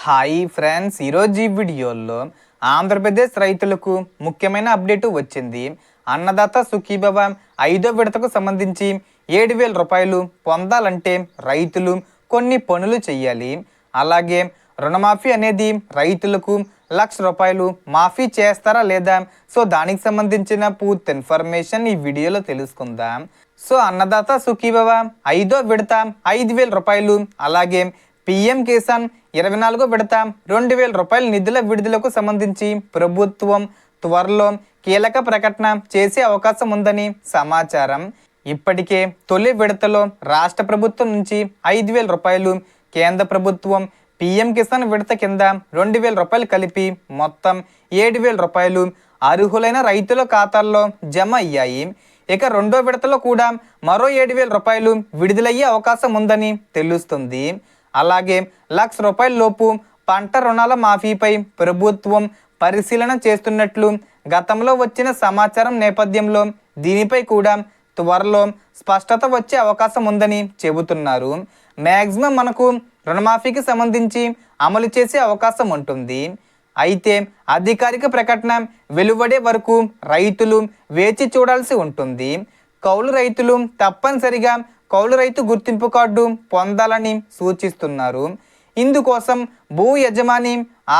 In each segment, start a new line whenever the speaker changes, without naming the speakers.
Hi friends, ఈరోజు ఈ వీడియోలో ఆంధ్రప్రదేశ్ రైతులకు ముఖ్యమైన అప్డేట్ వచ్చింది. అన్నదాత సుఖీభవ 5వ విడతకు సంబంధించి 7,000 రూపాయలు పొందాలంటే రైతులు కొన్ని పనులు చేయాలి. అలాగే రుణమాఫీ అనేది రైతులకు 1,00,000 రూపాయలు మాఫీ చేస్తారా లేదా, సో దానికి సంబంధించిన పూర్తి ఇన్ఫర్మేషన్ ఈ వీడియోలో తెలుసుకుందాం. సో అన్నదాత సుఖీభవ 5వ విడత 5,000 రూపాయలు, అలాగే పిఎం కిసాన్ 24వ విడత 2,000 రూపాయల నిధుల విడుదలకు సంబంధించి ప్రభుత్వం త్వరలో కీలక ప్రకటన చేసే అవకాశం ఉందని సమాచారం. ఇప్పటికే తొలి విడతలో రాష్ట్ర ప్రభుత్వం నుంచి 5,000 రూపాయలు, కేంద్ర ప్రభుత్వం పిఎం కిసాన్ విడత కింద 2,000 రూపాయలు కలిపి మొత్తం 7,000 రూపాయలు అర్హులైన రైతుల ఖాతాల్లో జమ అయ్యాయి. ఇక రెండో విడతలో కూడా మరో 7,000 రూపాయలు విడుదలయ్యే అవకాశం ఉందని తెలుస్తుంది. అలాగే 1,00,000 రూపాయల లోపు పంట రుణాల మాఫీపై ప్రభుత్వం పరిశీలన చేస్తున్నట్లు గతంలో వచ్చిన సమాచారం నేపథ్యంలో దీనిపై కూడా త్వరలో స్పష్టత వచ్చే అవకాశం ఉందని చెబుతున్నారు. మ్యాక్సిమం మనకు రుణమాఫీకి సంబంధించి అమలు చేసే అవకాశం ఉంటుంది. అయితే అధికారిక ప్రకటన వెలువడే వరకు రైతులు వేచి చూడాల్సి ఉంటుంది. కౌలు రైతులు తప్పనిసరిగా కౌలు రైతు గుర్తింపు కార్డు పొందాలని సూచిస్తున్నారు. ఇందుకోసం భూ యజమాని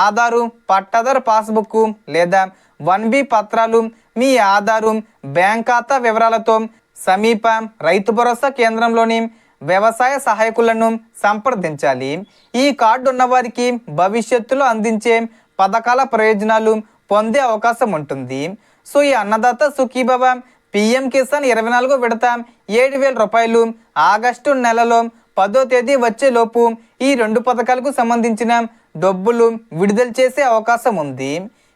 ఆధారు, పట్టాదారు పాస్బుక్ లేదా 1B పత్రాలు, మీ ఆధారు, బ్యాంక్ ఖాతా వివరాలతో సమీప రైతు భరోసా కేంద్రంలోని వ్యవసాయ సహాయకులను సంప్రదించాలి. ఈ కార్డు ఉన్నవారికి భవిష్యత్తులో అందించే పథకాల ప్రయోజనాలు పొందే అవకాశం ఉంటుంది. సో ఈ అన్నదాత సుఖీభవ పిఎం కిసాన్ 24వ విడత 7,000 రూపాయలు ఆగస్టు నెలలో 10వ తేదీ వచ్చేలోపు ఈ రెండు పథకాలకు సంబంధించిన డబ్బులు విడుదల చేసే అవకాశం ఉంది.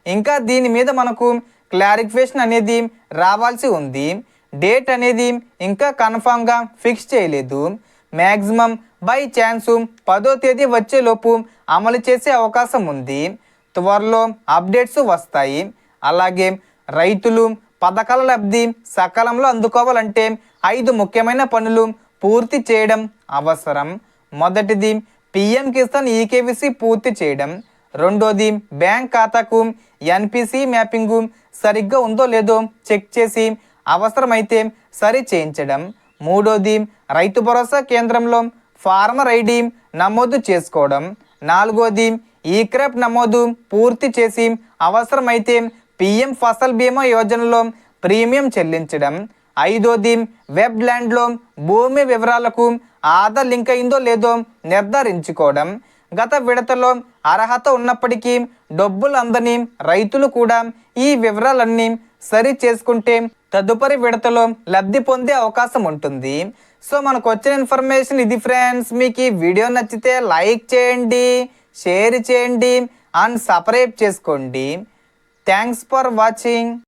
ఇంకా దీని మీద మనకు క్లారిఫికేషన్ అనేది రావాల్సి ఉంది. డేట్ అనేది ఇంకా కన్ఫామ్గా ఫిక్స్ చేయలేదు. మ్యాక్సిమం బై ఛాన్స్ 10వ తేదీ వచ్చేలోపు అమలు చేసే అవకాశం ఉంది. త్వరలో అప్డేట్స్ వస్తాయి. అలాగే రైతులు పథకాల లబ్ధి సకాలంలో అందుకోవాలంటే 5 ముఖ్యమైన పనులు పూర్తి చేయడం అవసరం. మొదటిది పిఎం కిసాన్ ఈకేవీసీ పూర్తి చేయడం. రెండోది బ్యాంక్ ఖాతాకు ఎన్పిసి మ్యాపింగ్ సరిగ్గా ఉందో లేదో చెక్ చేసి అవసరమైతే సరి చేయించడం. మూడోది రైతు భరోసా కేంద్రంలో ఫార్మర్ ఐడి నమోదు చేసుకోవడం. నాలుగోది ఈ క్రాప్ నమోదు పూర్తి చేసి అవసరమైతే పిఎం ఫసల్ బీమా యోజనలో ప్రీమియం చెల్లించడం. ఐదోది వెబ్ ల్యాండ్లో భూమి వివరాలకు ఆధార్ లింక్ అయిందో లేదో నిర్ధారించుకోవడం. గత విడతలో అర్హత ఉన్నప్పటికీ డబ్బులు అందని రైతులు కూడా ఈ వివరాలన్నీ సరి చేసుకుంటే తదుపరి విడతలో లబ్ధి పొందే అవకాశం ఉంటుంది. సో మనకు వచ్చిన ఇన్ఫర్మేషన్ ఇది ఫ్రెండ్స్. మీకు ఈ వీడియో నచ్చితే లైక్ చేయండి, షేర్ చేయండి అండ్ సబ్స్క్రైబ్ చేసుకోండి. Thanks for watching.